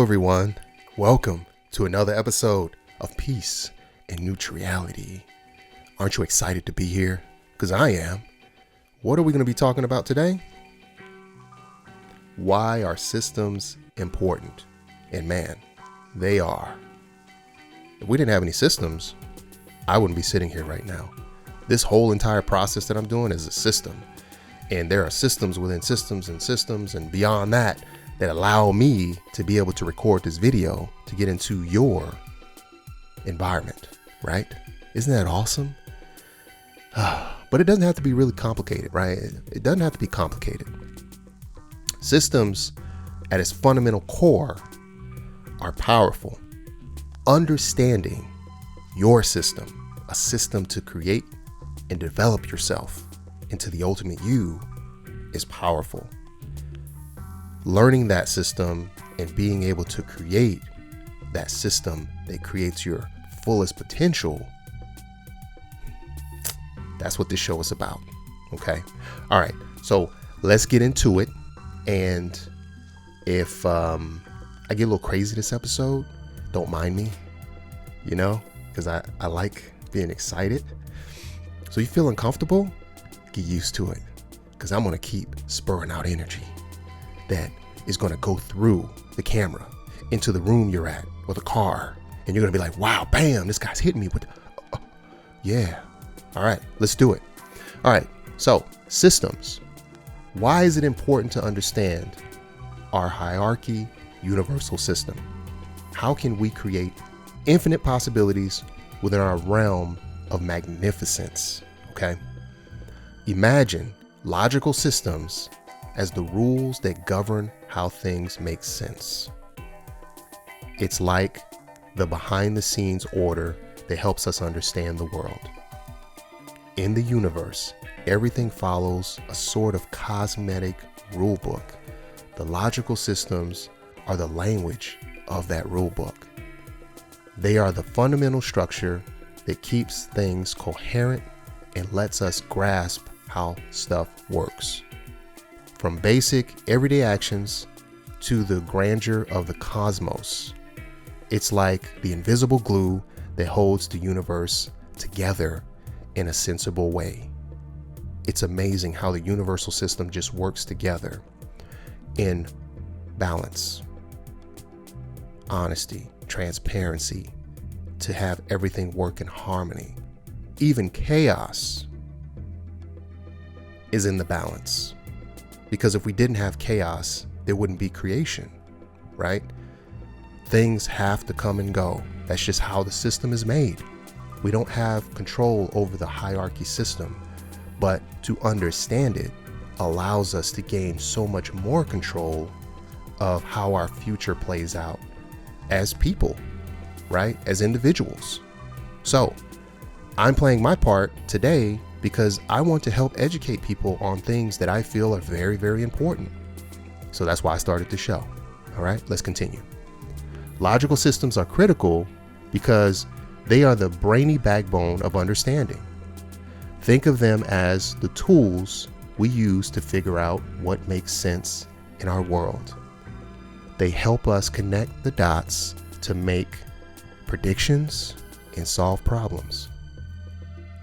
everyone. Welcome to another episode of Peace and Neutrality. Aren't you excited to be here? Because I am. What are we going to be talking about today? Why are systems important? And man, they are. If we didn't have any systems, I wouldn't be sitting here right now. This whole entire process that I'm doing is a system. And there are systems within systems and beyond that allow me to be able to record this video to get into your environment, right? Isn't that awesome? But it doesn't have to be really complicated, right? It doesn't have to be complicated. Systems at its fundamental core are powerful. Understanding your system, a system to create and develop yourself into the ultimate you, is powerful. Learning that system and being able to create that system that creates your fullest potential, that's what this show is about. Okay. All right. So let's get into it. And if I get a little crazy this episode, don't mind me, because I like being excited. So you feel uncomfortable, get used to it, because I'm going to keep spurring out energy that is going to go through the camera into the room you're at or the car. And you're going to be like, wow, bam, this guy's hitting me with, yeah. All right, let's do it. All right. So systems. Why is it important to understand our hierarchy universal system? How can we create infinite possibilities within our realm of magnificence? Okay. Imagine logical systems as the rules that govern how things make sense. It's like the behind the scenes order that helps us understand the world. In the universe, everything follows a sort of cosmetic rule book. The logical systems are the language of that rule book. They are the fundamental structure that keeps things coherent and lets us grasp how stuff works. From basic everyday actions to the grandeur of the cosmos, it's like the invisible glue that holds the universe together in a sensible way. It's amazing how the universal system just works together in balance, honesty, transparency, to have everything work in harmony. Even chaos is in the balance. Because if we didn't have chaos, there wouldn't be creation, right? Things have to come and go. That's just how the system is made. We don't have control over the hierarchy system, but to understand it allows us to gain so much more control of how our future plays out as people, right? As individuals. So I'm playing my part today because I want to help educate people on things that I feel are very, very important. So that's why I started the show. All right, let's continue. Logical systems are critical because they are the brainy backbone of understanding. Think of them as the tools we use to figure out what makes sense in our world. They help us connect the dots to make predictions and solve problems.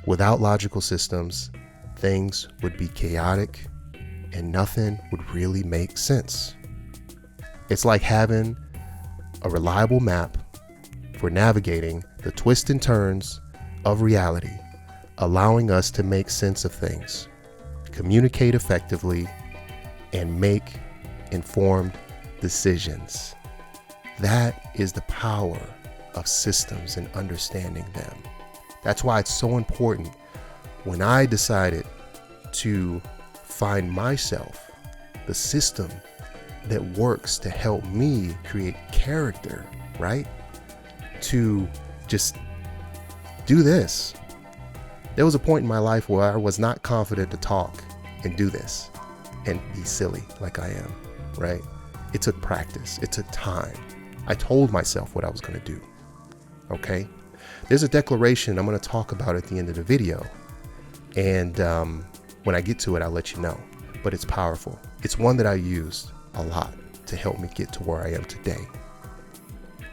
Without logical systems, things would be chaotic and nothing would really make sense. It's like having a reliable map for navigating the twists and turns of reality, allowing us to make sense of things, communicate effectively, and make informed decisions. That is the power of systems and understanding them. That's why it's so important. When I decided to find myself, the system that works to help me create character, right? To just do this. There was a point in my life where I was not confident to talk and do this and be silly like I am, right? It took practice. It took time. I told myself what I was going to do. Okay. There's a declaration I'm going to talk about at the end of the video. And when I get to it, I'll let you know. But it's powerful. It's one that I used a lot to help me get to where I am today.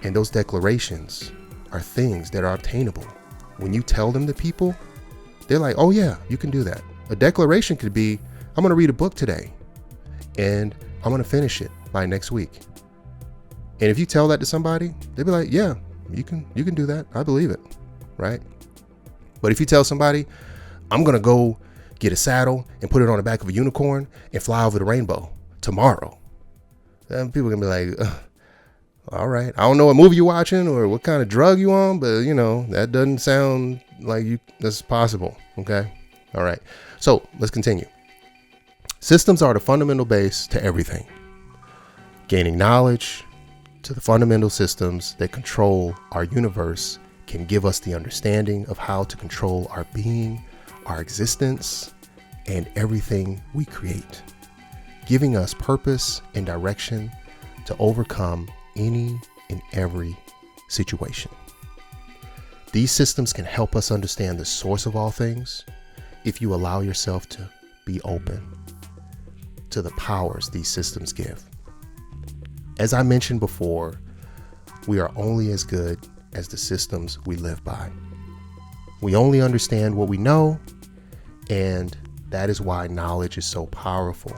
And those declarations are things that are obtainable. When you tell them to people, they're like, oh yeah, you can do that. A declaration could be, I'm going to read a book today and I'm going to finish it by next week. And if you tell that to somebody, they'll be like, yeah, you can do that. I believe it. Right? But if you tell somebody, I'm going to go get a saddle and put it on the back of a unicorn and fly over the rainbow tomorrow, then people are going to be like, all right, I don't know what movie you're watching or what kind of drug you on, but that doesn't sound like that's possible. Okay. All right. So let's continue. Systems are the fundamental base to everything. Gaining knowledge to the fundamental systems that control our universe can give us the understanding of how to control our being, our existence, and everything we create, giving us purpose and direction to overcome any and every situation. These systems can help us understand the source of all things if you allow yourself to be open to the powers these systems give. As I mentioned before, we are only as good as the systems we live by. We only understand what we know, and that is why knowledge is so powerful.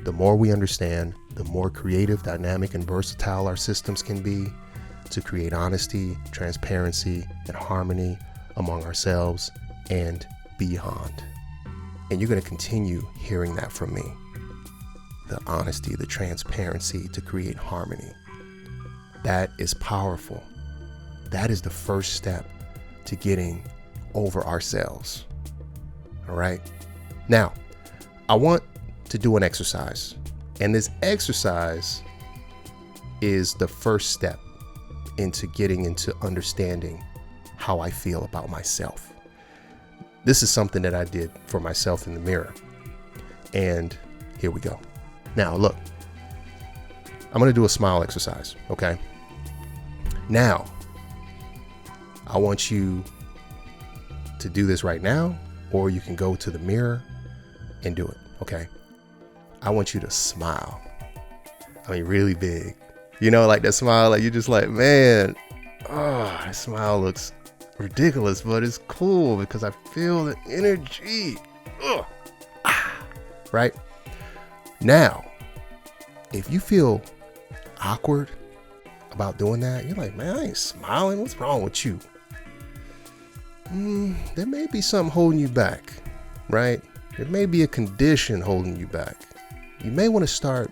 The more we understand, the more creative, dynamic, and versatile our systems can be to create honesty, transparency, and harmony among ourselves and beyond. And you're going to continue hearing that from me. The honesty, the transparency to create harmony. That is powerful. That is the first step to getting over ourselves. All right. Now, I want to do an exercise. And this exercise is the first step into getting into understanding how I feel about myself. This is something that I did for myself in the mirror. And here we go. Now, look, I'm going to do a smile exercise. Okay. Now, I want you to do this right now, or you can go to the mirror and do it. Okay. I want you to smile. I mean, really big. Like that smile, like you're just like, man, that smile looks ridiculous, but it's cool because I feel the energy. Right? Now, if you feel awkward about doing that, you're like, man, I ain't smiling. What's wrong with you? There may be something holding you back, right? There may be a condition holding you back. You may want to start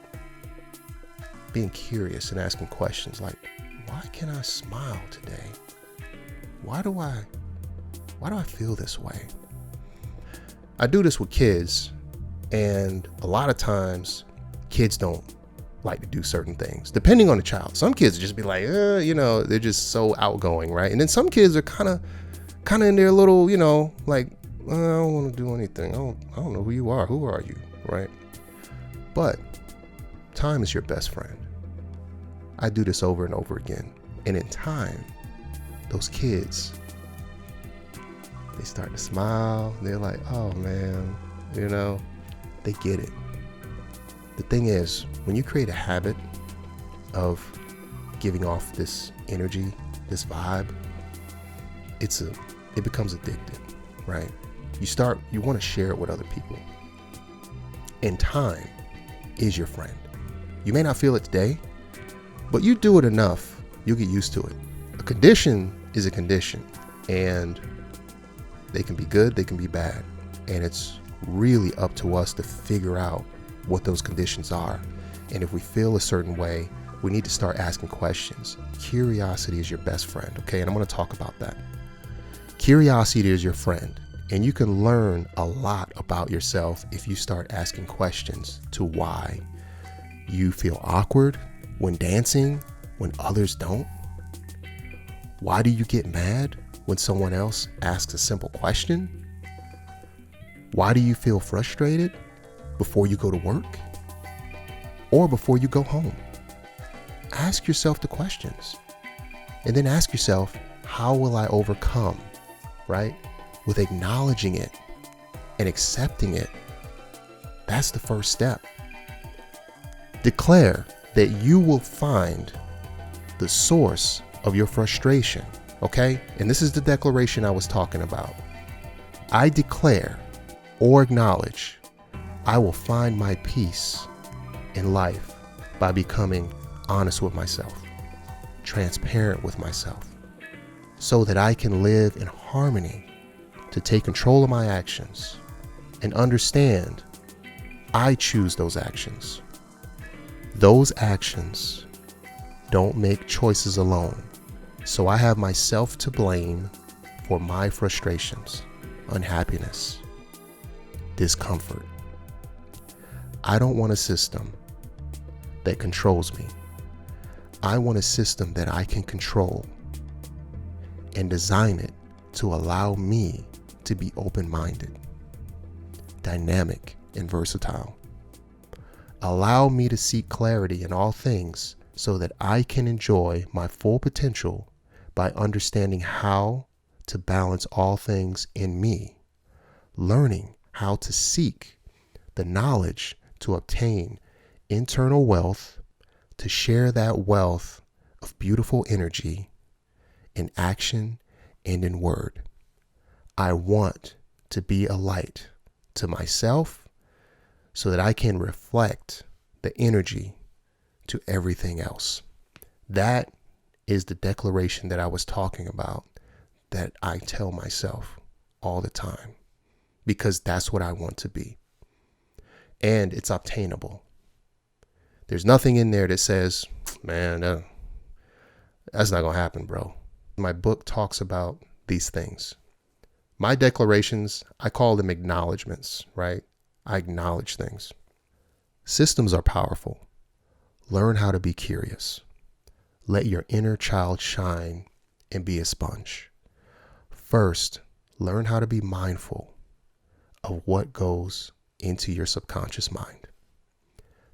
being curious and asking questions like, why can I smile today? Why do I feel this way? I do this with kids, and a lot of times kids don't like to do certain things, depending on the child. Some kids just be like, they're just so outgoing, right? And then some kids are kind of in their little, like, I don't want to do anything. I don't know who you are. Who are you, right? But time is your best friend. I do this over and over again. And in time, those kids, they start to smile. They're like, oh man, they get it. The thing is, when you create a habit of giving off this energy, this vibe, it becomes addictive, right? You want to share it with other people. And time is your friend. You may not feel it today, but you do it enough, you'll get used to it. A condition is a condition, and they can be good, they can be bad. And it's really up to us to figure out what those conditions are. And if we feel a certain way, we need to start asking questions. Curiosity is your best friend, okay? And I'm going to talk about that. Curiosity is your friend, and you can learn a lot about yourself if you start asking questions to why you feel awkward when dancing when others don't. Why do you get mad when someone else asks a simple question? Why do you feel frustrated before you go to work or before you go home? Ask yourself the questions, and then ask yourself, how will I overcome, right? With acknowledging it and accepting it. That's the first step. Declare that you will find the source of your frustration, okay? And this is the declaration I was talking about. I declare or acknowledge I will find my peace in life by becoming honest with myself, transparent with myself, so that I can live in harmony, to take control of my actions and understand I choose those actions. Those actions don't make choices alone. So I have myself to blame for my frustrations, unhappiness, discomfort. I don't want a system that controls me. I want a system that I can control and design it to allow me to be open-minded, dynamic, and versatile. Allow me to seek clarity in all things so that I can enjoy my full potential by understanding how to balance all things in me, learning how to seek the knowledge to obtain internal wealth, to share that wealth of beautiful energy in action and in word. I want to be a light to myself so that I can reflect the energy to everything else. That is the declaration that I was talking about, that I tell myself all the time, because that's what I want to be. And it's obtainable. There's nothing in there that says, man, that's not going to happen, bro. My book talks about these things. My declarations, I call them acknowledgments, right? I acknowledge things. Systems are powerful. Learn how to be curious. Let your inner child shine and be a sponge. First, learn how to be mindful of what goes into your subconscious mind.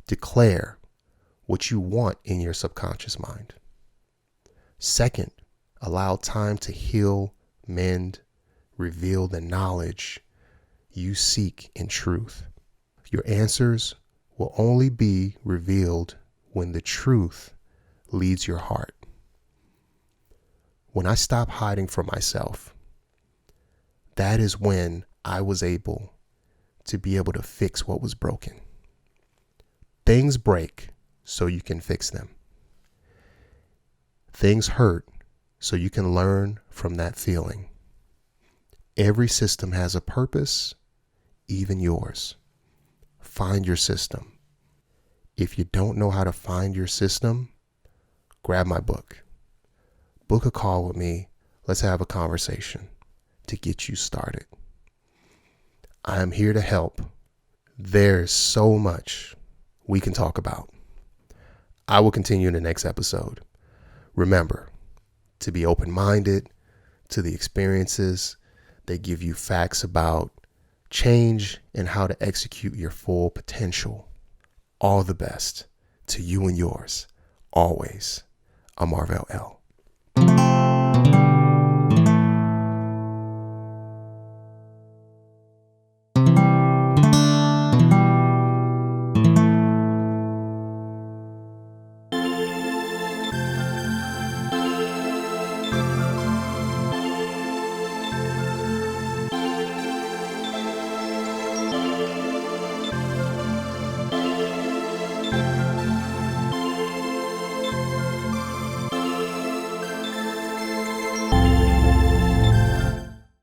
Declare what you want in your subconscious mind. Second, allow time to heal, mend, reveal the knowledge you seek in truth. Your answers will only be revealed when the truth leads your heart. When I stopped hiding from myself, that is when I was able to be able to fix what was broken. Things break so you can fix them. Things hurt so you can learn from that feeling. Every system has a purpose, even yours. Find your system. If you don't know how to find your system, grab my book. Book a call with me. Let's have a conversation to get you started. I am here to help. There's so much we can talk about. I will continue in the next episode. Remember to be open-minded to the experiences that give you facts about change and how to execute your full potential. All the best to you and yours. Always. I'm Arvelle L.